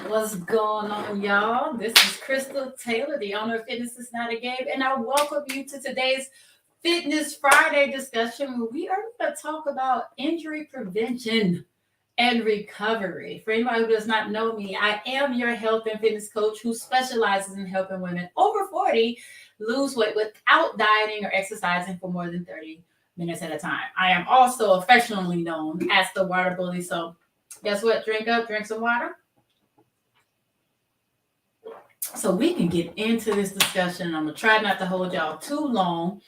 What's going on, y'all? This is Crystal Taylor, the owner of Fitness is Not a Game, and I welcome you to today's Fitness Friday discussion where we are going to talk about injury prevention and recovery. For anybody who does not know me, I am your health and fitness coach who specializes in helping women over 40 lose weight without dieting or exercising for more than 30 minutes at a time. I am also affectionately known as the water bully. So, guess what? Drink up, drink some water so we can get into this discussion. I'm gonna try not to hold y'all too long,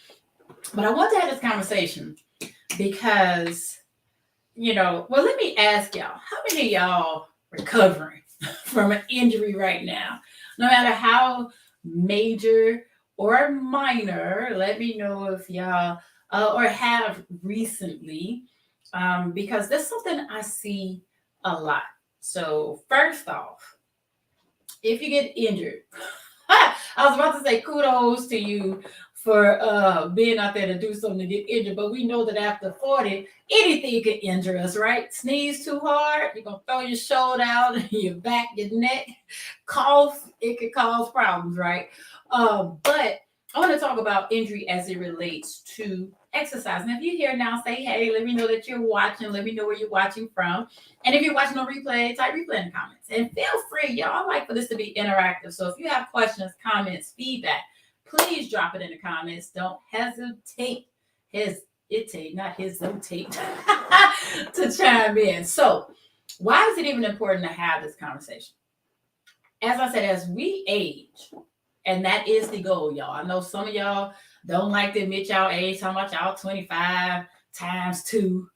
but I want to have this conversation because, well, let me ask y'all, how many of y'all recovering from an injury right now? No matter how major or minor, let me know if y'all or have recently, because that's something I see a lot. So first off, if you get injured, I was about to say kudos to you for being out there to do something to get injured, but we know that after 40, anything can injure us, right? Sneeze too hard, you're gonna throw your shoulder out, your back, your neck, cough, it could cause problems, right? But I want to talk about injury as it relates to exercise. And if you're here now, say hey, let me know that you're watching, let me know where you're watching from. And if you're watching on replay, type replay in the comments. And feel free, y'all. I like for this to be interactive. So if you have questions, comments, feedback, please drop it in the comments. Don't hesitate. Not hesitate to chime in. So, why is it even important to have this conversation? As I said, as we age, and that is the goal, y'all. I know some of y'all don't like to admit y'all age, talking about y'all 25 times 2.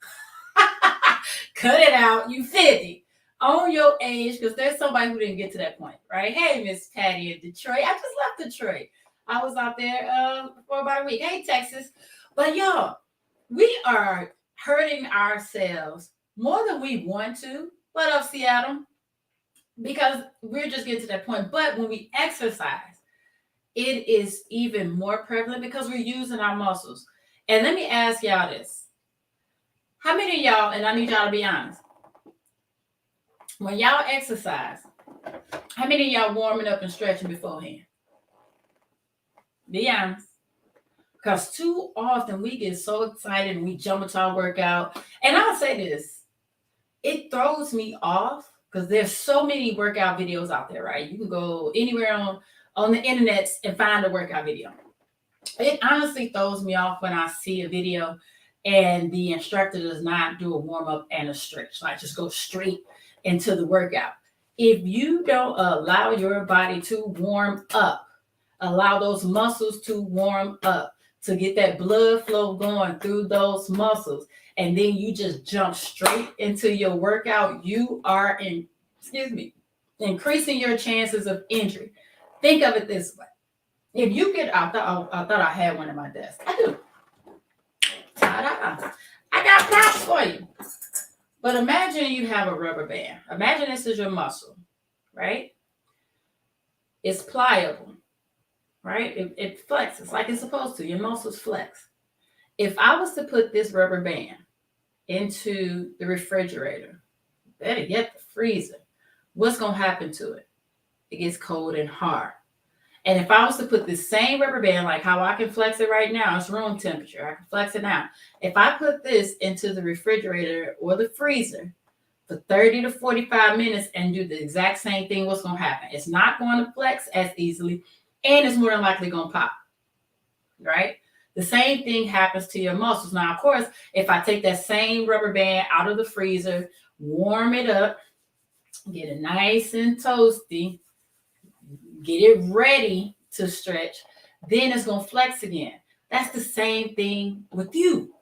Cut it out. You 50. Own your age, because there's somebody who didn't get to that point, right? Hey, Miss Patty in Detroit. I just left Detroit. I was out there for about a week. Hey, Texas. But y'all, we are hurting ourselves more than we want to. What up, Seattle? Because we're just getting to that point. But when we exercise, it is even more prevalent because we're using our muscles. And let me ask y'all this. How many of y'all, and I need y'all to be honest, when y'all exercise, how many of y'all warming up and stretching beforehand? Be honest. Because too often we get so excited and we jump into our workout. And I'll say this, it throws me off because there's so many workout videos out there, right? You can go anywhere on the internet and find a workout video. It honestly throws me off when I see a video and the instructor does not do a warm up and a stretch, like just go straight into the workout. If you don't allow your body to warm up, allow those muscles to warm up, to get that blood flow going through those muscles, and then you just jump straight into your workout, you are increasing your chances of injury. Think of it this way. If you get, I thought I had one at my desk. I do. Ta-da. I got props for you. But imagine you have a rubber band. Imagine this is your muscle, right? It's pliable, right? It flexes like it's supposed to. Your muscles flex. If I was to put this rubber band into the refrigerator, better yet the freezer, what's going to happen to it? It gets cold and hard. And if I was to put this same rubber band, like how I can flex it right now, it's room temperature. I can flex it now. If I put this into the refrigerator or the freezer for 30 to 45 minutes and do the exact same thing, what's going to happen? It's not going to flex as easily, and it's more than likely going to pop, right? The same thing happens to your muscles. Now, of course, if I take that same rubber band out of the freezer, warm it up, get it nice and toasty, get it ready to stretch, then it's going to flex again. That's the same thing with you.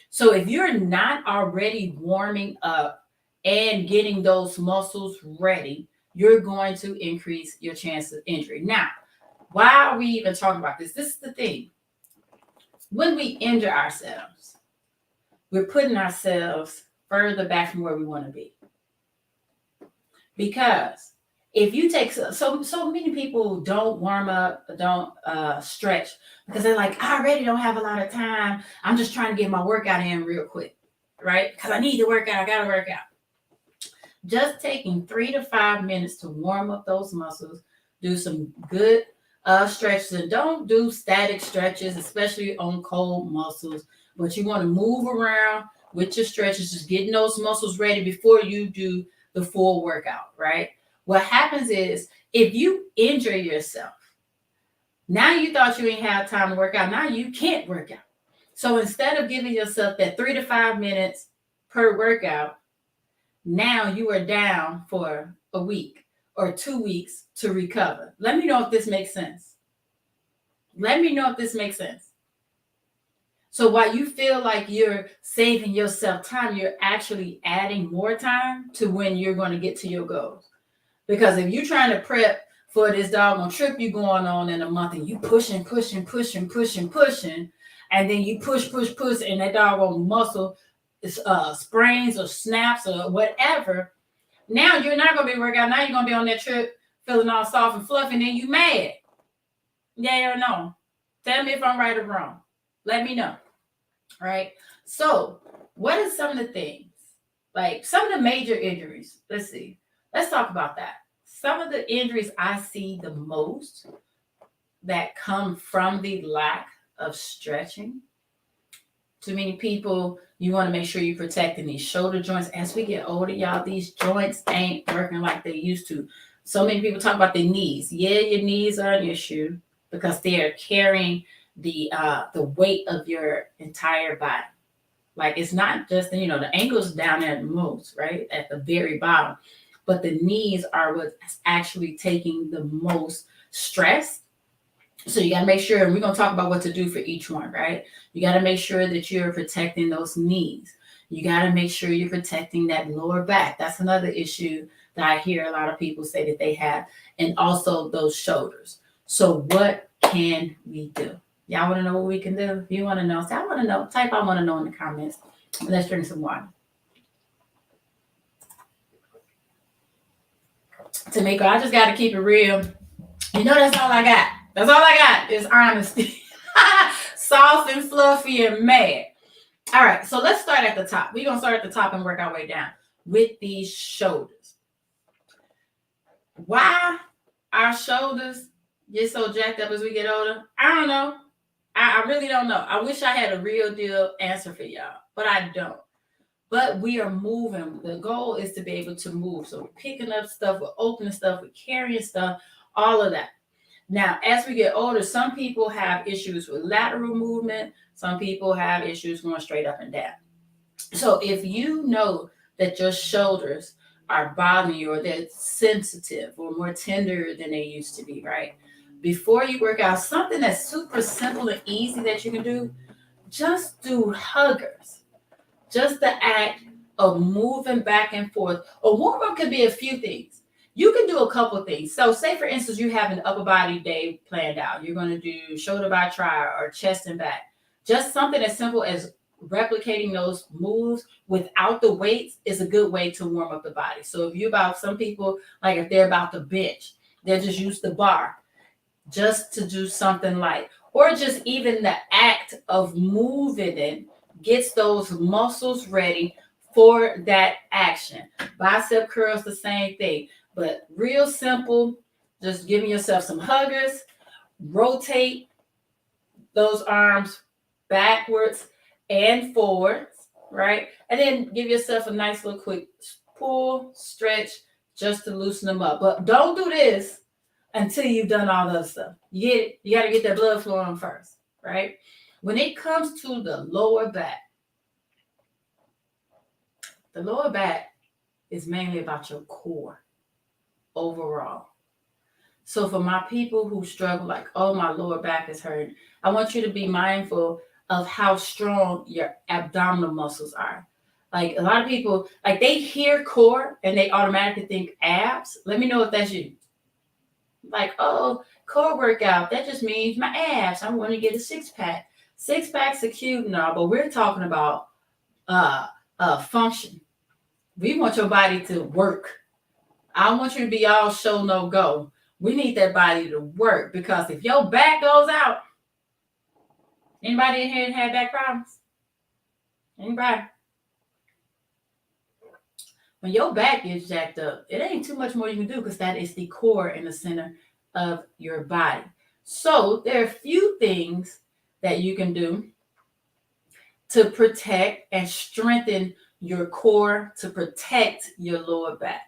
So if you're not already warming up and getting those muscles ready, you're going to increase your chance of injury. Now, why are we even talking about this? This is the thing. When we injure ourselves, we're putting ourselves further back from where we want to be. Because if you take so many people don't warm up, don't stretch because they're like, I already don't have a lot of time. I'm just trying to get my workout in real quick, right? Because I need to work out. I got to work out. Just taking 3 to 5 minutes to warm up those muscles, do some good stretches, and don't do static stretches, especially on cold muscles. But you want to move around with your stretches, just getting those muscles ready before you do the full workout, right? What happens is if you injure yourself, now you thought you ain't have time to work out, now you can't work out. So instead of giving yourself that 3 to 5 minutes per workout, now you are down for a week or 2 weeks to recover. Let me know if this makes sense. Let me know if this makes sense. So while you feel like you're saving yourself time, you're actually adding more time to when you're going to get to your goals. Because if you're trying to prep for this doggone trip you're going on in a month and you pushing, and then you push, and that doggone muscle sprains or snaps or whatever, now you're not going to be working out. Now you're going to be on that trip feeling all soft and fluffy, and then you mad. Yeah or no? Tell me if I'm right or wrong. Let me know. Right? So what are some of the things? Like some of the major injuries. Let's see. Let's talk about that. Some of the injuries I see the most that come from the lack of stretching. Too many people, you want to make sure you're protecting these shoulder joints. As we get older, y'all, these joints ain't working like they used to. So many people talk about their knees. Yeah, your knees are an issue because they are carrying the weight of your entire body. Like it's not just, the ankle's down there at the most, right? At the very bottom. But the knees are what's actually taking the most stress. So you got to make sure, and we're going to talk about what to do for each one, right? You got to make sure that you're protecting those knees. You got to make sure you're protecting that lower back. That's another issue that I hear a lot of people say that they have. And also those shoulders. So what can we do? Y'all want to know what we can do? If you want to know, say, I want to know. Type I want to know in the comments. Let's drink some water. Tamika, I just got to keep it real. That's all I got. That's all I got is honesty. Soft and fluffy and mad. All right, so let's start at the top. We're going to start at the top and work our way down with these shoulders. Why our shoulders get so jacked up as we get older? I don't know. I really don't know. I wish I had a real deal answer for y'all, but I don't. But we are moving. The goal is to be able to move. So we're picking up stuff, we're opening stuff, we're carrying stuff, all of that. Now, as we get older, some people have issues with lateral movement. Some people have issues going straight up and down. So if you know that your shoulders are bothering you or they're sensitive or more tender than they used to be, right? Before you work out, something that's super simple and easy that you can do, just do huggers. Just the act of moving back and forth. A warm-up could be a few things. You can do a couple things. So say, for instance, you have an upper body day planned out. You're going to do shoulder by tri or chest and back. Just something as simple as replicating those moves without the weights is a good way to warm up the body. So some people, like if they're about to bench, they'll just use the bar just to do something light. Or just even the act of moving it gets those muscles ready for that action. Bicep curls, the same thing, but real simple. Just giving yourself some huggers, rotate those arms backwards and forwards, right? And then give yourself a nice little quick pull, stretch, just to loosen them up. But don't do this until you've done all the other stuff. You got to get that blood flowing first, right? When it comes to the lower back is mainly about your core overall. So for my people who struggle, like, oh, my lower back is hurting, I want you to be mindful of how strong your abdominal muscles are. Like a lot of people, like they hear core and they automatically think abs. Let me know if that's you. Like, oh, core workout, that just means my abs. I'm going to get a 6-pack. 6-packs are cute and all, but we're talking about function. We want your body to work. I want you to be all show, no go. We need that body to work, because if your back goes out, anybody in here had back problems? Anybody? When your back gets jacked up, it ain't too much more you can do because that is the core in the center of your body. So there are a few things that you can do to protect and strengthen your core to protect your lower back.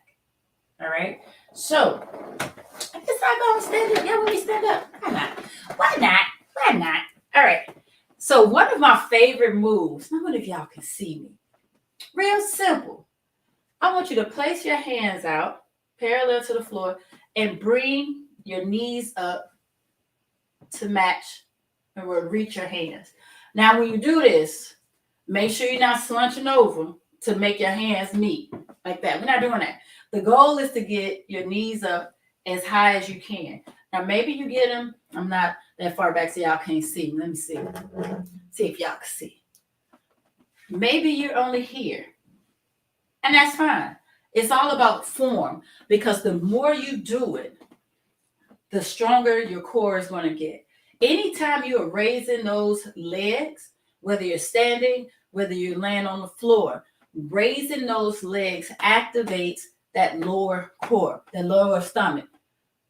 All right. So I guess I'm gonna stand up. Yeah, when we stand up. Why not? Why not? Why not? All right. So one of my favorite moves, I wonder if y'all can see me. Real simple. I want you to place your hands out parallel to the floor and bring your knees up to match and we'll reach your hands. Now, when you do this, make sure you're not slouching over to make your hands meet like that. We're not doing that. The goal is to get your knees up as high as you can. Now, maybe you get them. I'm not that far back so y'all can't see. Let me see. See if y'all can see. Maybe you're only here. And that's fine. It's all about form because the more you do it, the stronger your core is going to get. Anytime you are raising those legs, whether you're standing, whether you're laying on the floor, raising those legs activates that lower core, the lower stomach,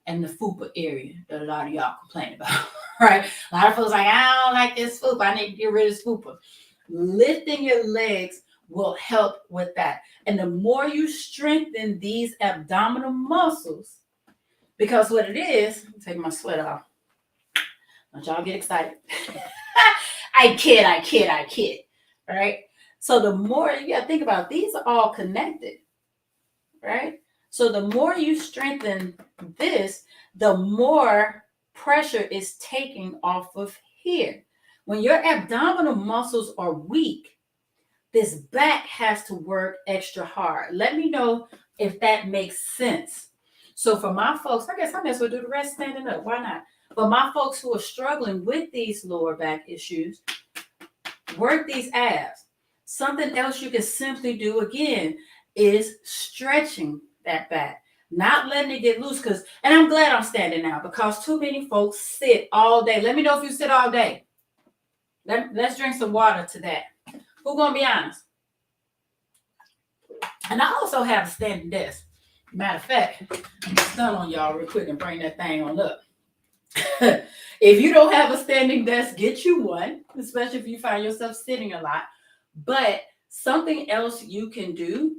and the fupa area that a lot of y'all complain about, right? A lot of folks like, I don't like this fupa. I need to get rid of this fupa. Lifting your legs will help with that. And the more you strengthen these abdominal muscles, because what it is, I'm taking my sweat off. Don't y'all get excited. I kid. Right? So the more you gotta think about, these are all connected, right? So the more you strengthen this, the more pressure is taking off of here. When your abdominal muscles are weak, this back has to work extra hard. Let me know if that makes sense. So for my folks, I guess I may as well do the rest standing up. Why not? For my folks who are struggling with these lower back issues, work these abs. Something else you can simply do again is stretching that back, not letting it get loose. And I'm glad I'm standing now because too many folks sit all day. Let me know if you sit all day. Let's drink some water to that. Who's gonna be honest? And I also have a standing desk. Matter of fact, I'm gonna stun on y'all real quick and bring that thing on up. If you don't have a standing desk, get you one, especially if you find yourself sitting a lot. But something else you can do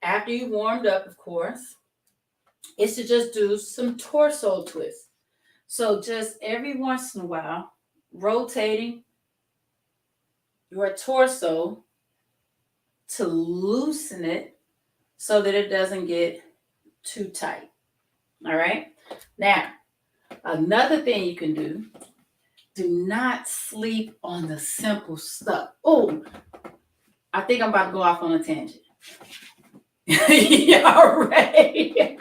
after you warmed up, of course, is to just do some torso twists. So just every once in a while, rotating your torso to loosen it so that it doesn't get too tight. All right. Now, another thing you can do not sleep on the simple stuff. Oh, I think I'm about to go off on a tangent. Y'all ready?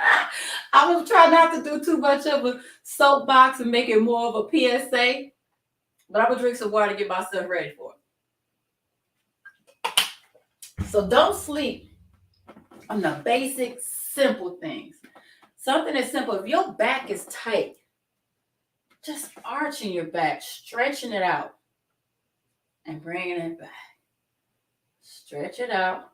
I will try not to do too much of a soapbox and make it more of a PSA, but I'm going to drink some water to get myself ready for it. So don't sleep on the basic, simple things. Something that's simple. If your back is tight, just arching your back, stretching it out, and bringing it back. Stretch it out,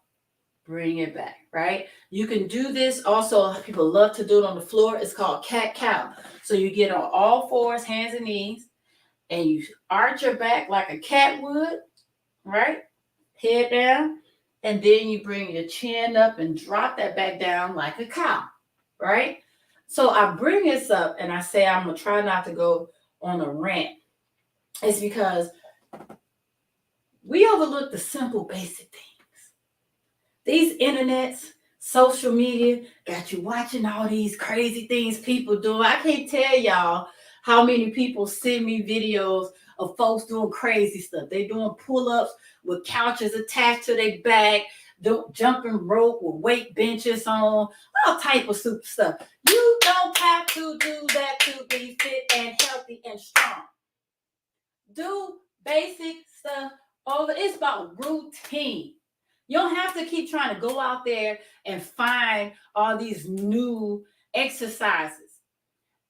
bring it back, right? You can do this also. People love to do it on the floor. It's called cat-cow. So you get on all fours, hands and knees, and you arch your back like a cat would, right? Head down, and then you bring your chin up and drop that back down like a cow, right? So I bring this up and I say I'm going to try not to go on a rant. It's because we overlook the simple, basic things. These internets, social media got you watching all these crazy things people do. I can't tell y'all how many people send me videos of folks doing crazy stuff. They doing pull-ups with couches attached to their back, jumping rope with weight benches on, all type of super stuff. You don't have to do that to be fit and healthy and strong. Do basic stuff over. It's about routine. You don't have to keep trying to go out there and find all these new exercises.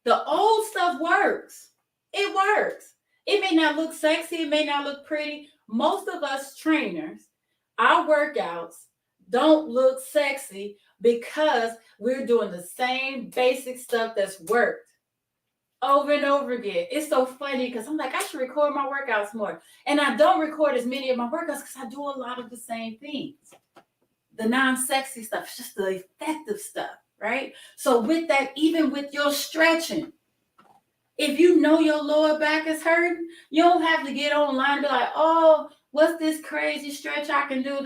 The old stuff works. It works. It may not look sexy. It may not look pretty. Most of us trainers, our workouts don't look sexy because we're doing the same basic stuff that's worked over and over again. It's so funny because I'm like, I should record my workouts more. And I don't record as many of my workouts because I do a lot of the same things. The non-sexy stuff, it's just the effective stuff, right? So with that, even with your stretching, if you know your lower back is hurting, you don't have to get online and be like, oh, what's this crazy stretch I can do?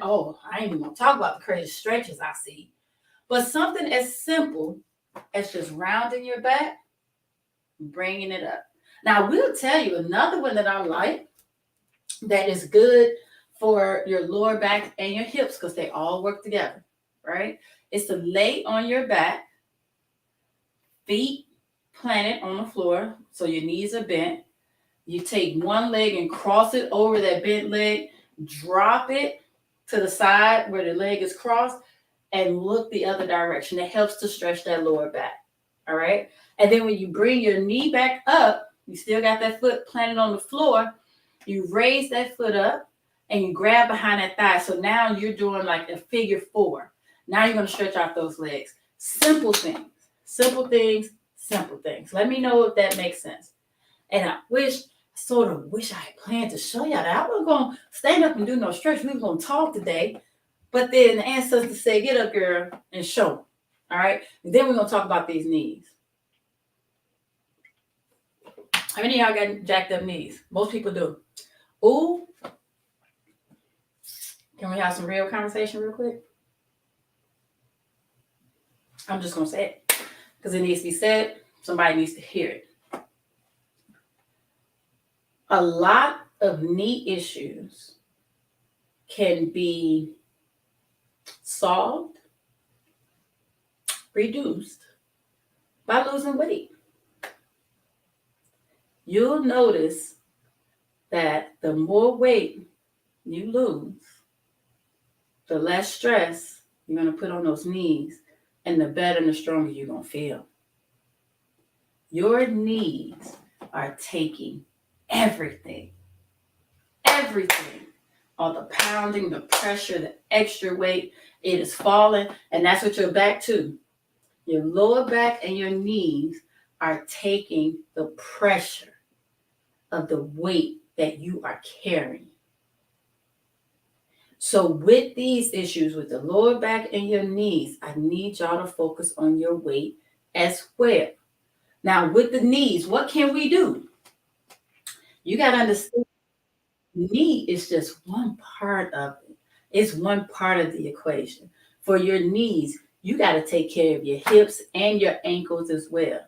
Oh, I ain't even gonna talk about the crazy stretches I see. But something as simple as just rounding your back, bringing it up. Now, I will tell you another one that I like that is good for your lower back and your hips because they all work together, right? It's to lay on your back, feet planted on the floor, so your knees are bent. You take one leg and cross it over that bent leg, drop it to the side where the leg is crossed, and look the other direction. It helps to stretch that lower back. All right. And then when you bring your knee back up, you still got that foot planted on the floor. You raise that foot up and you grab behind that thigh. So now you're doing like a figure four. Now you're going to stretch out those legs. Simple things, simple things, simple things. Let me know if that makes sense. And I sort of wish I had planned to show y'all that. I wasn't going to stand up and do no stretch. We were going to talk today. But then the ancestors say, get up, girl, and show them. All right? And then we're going to talk about these knees. How many of y'all got jacked up knees? Most people do. Ooh. Can we have some real conversation real quick? I'm just going to say it because it needs to be said. Somebody needs to hear it. A lot of knee issues can be solved, reduced by losing weight. You'll notice that the more weight you lose, the less stress you're going to put on those knees, and the better and the stronger you're going to feel. Your knees are taking everything. All the pounding, the pressure, the extra weight, it is falling, and that's what your back too. Your lower back and your knees are taking the pressure of the weight that you are carrying. So with these issues with the lower back and your knees, I need y'all to focus on your weight as well. Now with the knees, what can we do? You got to understand, knee is just one part of it. It's one part of the equation. For your knees, you got to take care of your hips and your ankles as well.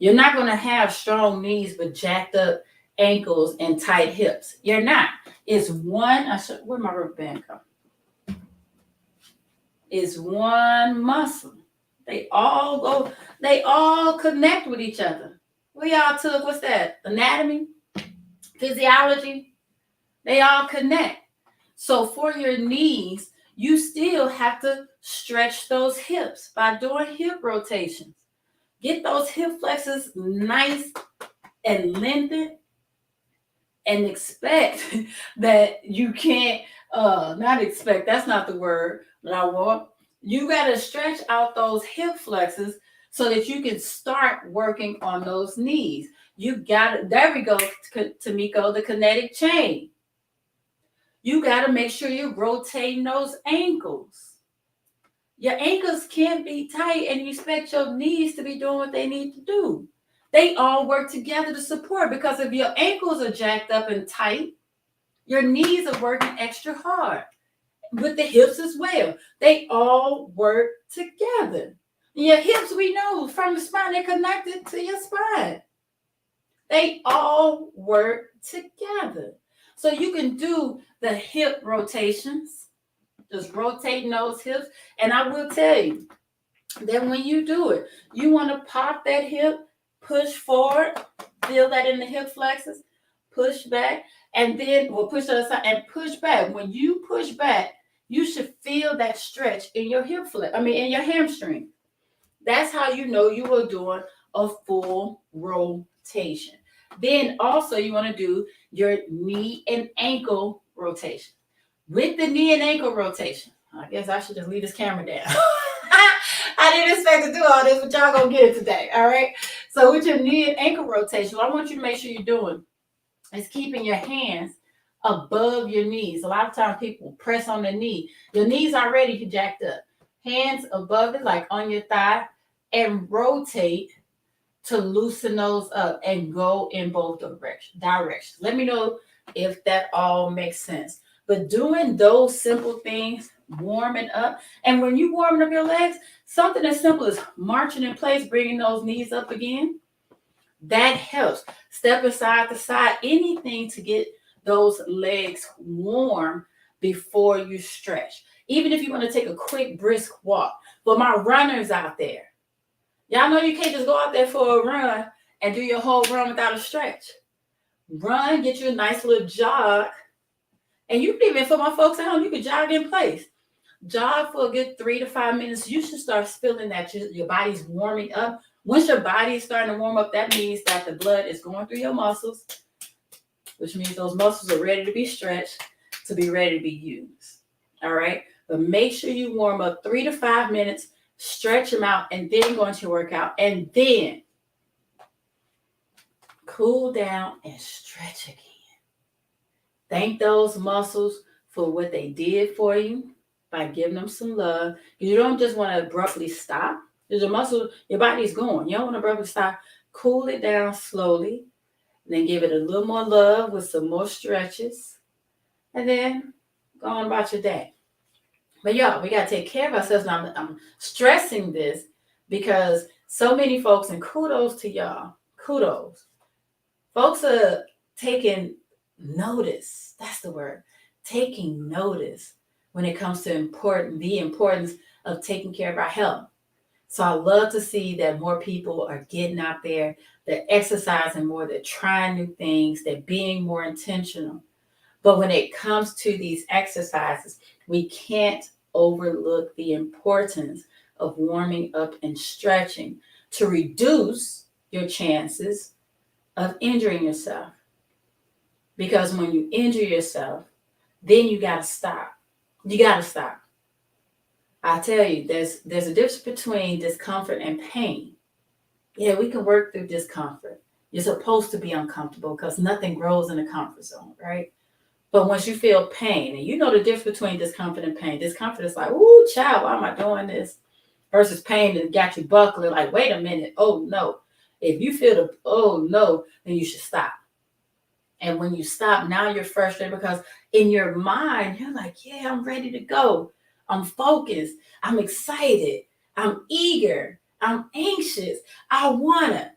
You're not going to have strong knees with jacked up ankles and tight hips. You're not. It's one, where'd my rubber band come? It's one muscle. They all connect with each other. We all took, what's that? Anatomy, physiology. They all connect. So for your knees, you still have to stretch those hips by doing hip rotations. Get those hip flexors nice and lengthened, and expect that you can't, not expect, that's not the word that I want. You got to stretch out those hip flexors so that you can start working on those knees. You got it. There we go, Tamiko, the kinetic chain. You got to make sure you're rotating those ankles. Your ankles can't be tight and you expect your knees to be doing what they need to do. They all work together to support, because if your ankles are jacked up and tight, your knees are working extra hard. With the hips as well. They all work together. Your hips, we know from the spine, they're connected to your spine. They all work together. So you can do the hip rotations, just rotating those hips. And I will tell you that when you do it, you want to pop that hip, push forward, feel that in the hip flexors, push back, and then we'll push to the side and push back. When you push back, you should feel that stretch in your in your hamstring. That's how you know you are doing a full rotation. Then also you want to do your knee and ankle rotation. With the knee and ankle rotation, I guess I should just leave this camera down. I didn't expect to do all this, but y'all gonna get it today. All right. So with your knee and ankle rotation, what I want you to make sure you're doing is keeping your hands above your knees. A lot of times people press on the knee. Your knees already jacked up. Hands above it, like on your thigh, and rotate to loosen those up and go in both directions. Let me know if that all makes sense. But doing those simple things, warming up, and when you warming up your legs, something as simple as marching in place, bringing those knees up again, that helps. Stepping side to side, anything to get those legs warm before you stretch. Even if you want to take a quick brisk walk. But my runners out there, y'all know you can't just go out there for a run and do your whole run without a stretch. Run, get you a nice little jog. And you can even, for my folks at home, you can jog in place. Jog for a good 3 to 5 minutes. You should start feeling that your body's warming up. Once your body is starting to warm up, that means that the blood is going through your muscles, which means those muscles are ready to be stretched, to be ready to be used. All right? But make sure you warm up 3 to 5 minutes, stretch them out, and then go into your workout. And then cool down and stretch again. Thank those muscles for what they did for you by giving them some love. You don't just want to abruptly stop. There's a muscle, your body's going. You don't want to abruptly stop. Cool it down slowly. And then give it a little more love with some more stretches. And then go on about your day. But y'all, we got to take care of ourselves. Now, I'm stressing this because so many folks, and kudos to y'all, kudos. Folks are taking notice. That's the word. Taking notice when it comes to the importance of taking care of our health. So I love to see that more people are getting out there, they're exercising more, they're trying new things, they're being more intentional. But when it comes to these exercises, we can't overlook the importance of warming up and stretching to reduce your chances of injuring yourself. Because when you injure yourself, then you got to stop. You got to stop. I tell you, there's a difference between discomfort and pain. Yeah, we can work through discomfort. You're supposed to be uncomfortable because nothing grows in a comfort zone, right? But once you feel pain, and you know the difference between discomfort and pain. Discomfort is like, ooh, child, why am I doing this? Versus pain that got you buckling, like, wait a minute, oh no. If you feel the, oh no, then you should stop. And when you stop, now you're frustrated because in your mind, you're like, yeah, I'm ready to go. I'm focused. I'm excited. I'm eager. I'm anxious. I want to.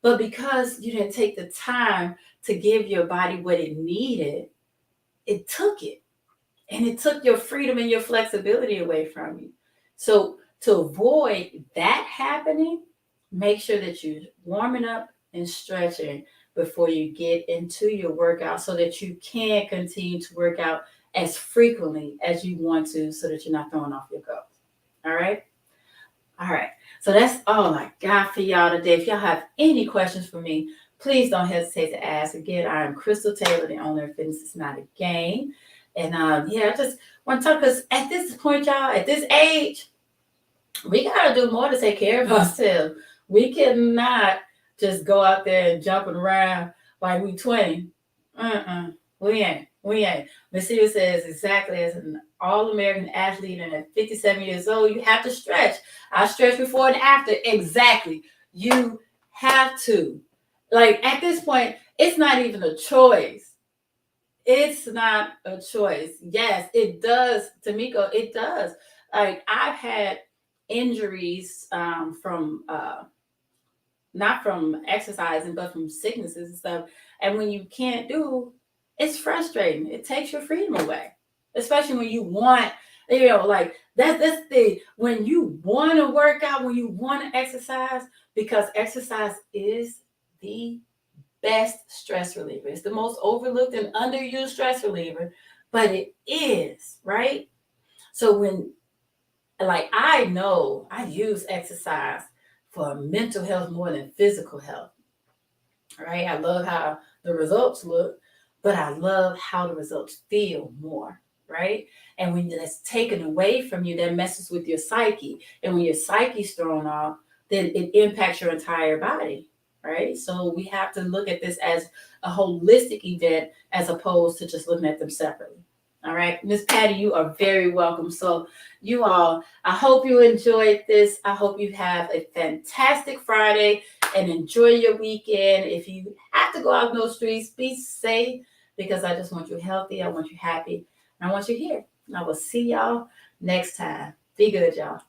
But because you didn't take the time to give your body what it needed, it took it. And it took your freedom and your flexibility away from you. So to avoid that happening, make sure that you're warming up and stretching before you get into your workout so that you can continue to work out as frequently as you want to so that you're not throwing off your goals. All right? All right. So that's all I got for y'all today. If y'all have any questions for me, please don't hesitate to ask. Again, I am Crystal Taylor, the owner of Fitness Is Not a Game. And I just want to talk because at this point, y'all, at this age, we got to do more to take care of ourselves. We cannot just go out there and jumping around like we 20. We ain't. Miss Celia says exactly as an all-American athlete and at 57 years old, you have to stretch. I stretch before and after. Exactly. You have to. Like at this point, it's not even a choice. It's not a choice. Yes, it does, Tamiko. It does. Like I've had injuries from not from exercising, but from sicknesses and stuff. And when you can't do, it's frustrating. It takes your freedom away, especially when you want, like that's the when you want to work out, when you want to exercise, because exercise is the best stress reliever. It's the most overlooked and underused stress reliever, but it is, right? So when, like, I know I use exercise for mental health more than physical health, right? I love how the results look, but I love how the results feel more, right? And when that's taken away from you, that messes with your psyche. And when your psyche's thrown off, then it impacts your entire body, right? So we have to look at this as a holistic event as opposed to just looking at them separately. All right, Miss Patty, you are very welcome. So, you all, I hope you enjoyed this. I hope you have a fantastic Friday and enjoy your weekend. If you have to go out in those streets, be safe because I just want you healthy. I want you happy. And I want you here. And I will see y'all next time. Be good, y'all.